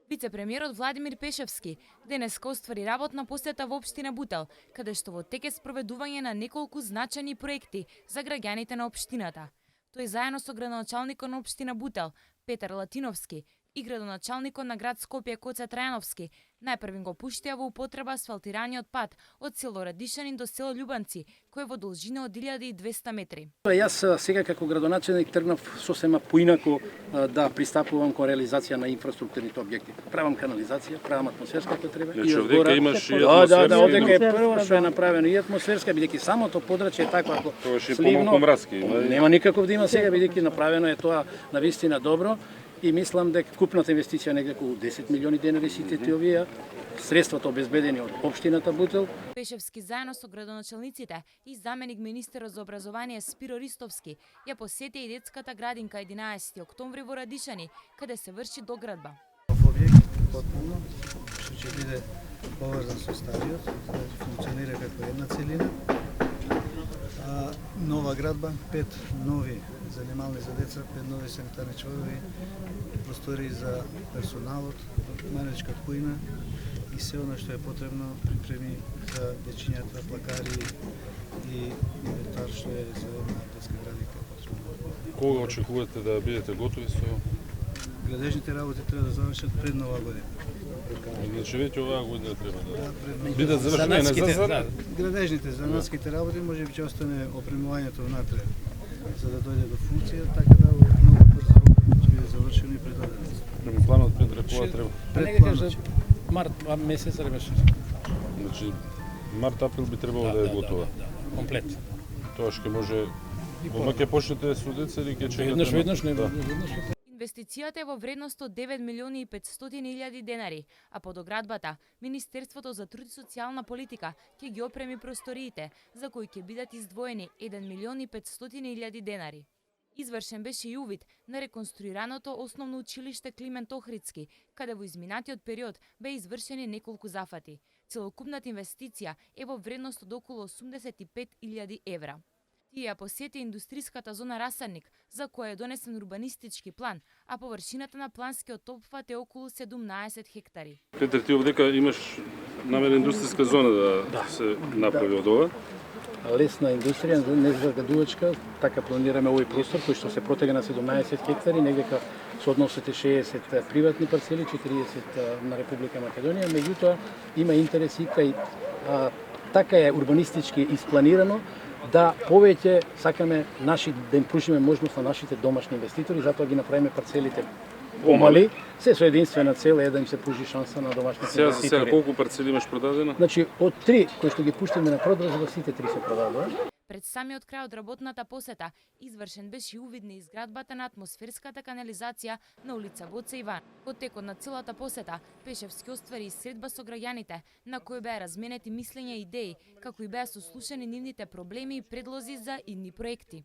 Вице-премиерот Владимир Пешевски денеска оствари работна посета во општина Бутел, каде што во тек е спроведување на неколку значајни проекти за граѓаните на општината. Тој заедно со градоначалникот на општина Бутел Петар Латиновски и градоначалникот на град Скопје Коце Трајановски најпрвин го пуштија во употреба асфалтираниот пат од село Радишанин до село Љубанци, кој е во должина од 1200 метри. Јас сега како градоначалник тргнав сосема поинаку да пристапувам кон реализација на инфраструктурните објекти. Правам канализација, правам атмосферска потреба и одека имаш и атмосферска. Да, одека е прво што е направено и атмосферска, бидејќи самото подрачје е такво ако сливно мразки. Нема никаков да има сега, бидејќи направено е тоа навистина добро. И мислам дека купната инвестиција негде околу 10 милиони денари сите овие средствата обезбедени од општината Бутел. Пешевски заедно со градоначалниците и заменик министерот за образование Спиро Ристовски ја посети и детската градинка 11 октомври во Радишани, каде се врши доградба. Објект потполно што ќе биде поврзан со стариот, значи функционира како една целина. Нова градба, 5 нови занимални за деца, 5 нови санитарни чворови, простори за персоналот, манечка кујна и се она што е потребно припреми за дечињата, плакари и инвентар што е за детска градинка потребно. Кога очекувате да бидете готови со Градежните работи треба да завршат пред Нова година. Значи веќе оваа година треба да бидат завршени. завршени. Градежните занатските работи може би ќе остане опремувањето внатре за да дојде до функција, така да многу брзо ќе биде завршено и предадено. Према планот пред рекова треба. Пред планот. Март месец ребеше. Значи март-април би требало да е готова. Комплет. Тоа ќе може Ома ќе почнете со деца или ќе чекате? Веднаш не. Инвестицијата е во вредност од 9 милиони и 500 илјади денари, а по доградбата Министерството за труд и социјална политика ќе ги опреми просториите, за кои ќе бидат издвоени 1 милион и 500 илјади денари. Извршен беше и увид на реконструираното основно училиште Климент Охридски, каде во изминатиот период бе извршени неколку зафати. Целокупната инвестиција е во вредност од околу 85.000 евра. Тие ја посети индустриската зона Расарник, за која е донесен урбанистички план, а површината на планскиот опфат е околу 17 хектари. Петар, ти овдека имаш намера индустријска зона да се направи од ова? Лесна индустрија, незагадувачка, така планираме овој простор кој што се протега на 17 хектари, негдека соодносите 60 приватни парцели, 40 на Република Македонија, меѓутоа има интерес и кај така е урбанистички испланирано да повеќе сакаме да им пружиме можност на нашите домашни инвеститори, затоа ги направиме парцелите помали, се со единствена цел е да им се пружи шанса на домашните инвеститори. Сега колку парцели имаш продадено? Значи од 3 кои што ги пуштиме на продажба, сите 3 се продадоа. Пред самиот крај од работната посета извршен беше увид на изградбата на атмосферската канализација на улица Гоце Иван. Во текот на целата посета Пешевски оствари и средба со граѓаните, на кои беа разменети мислења и идеи, како и беа сослушани нивните проблеми и предлози за идни проекти.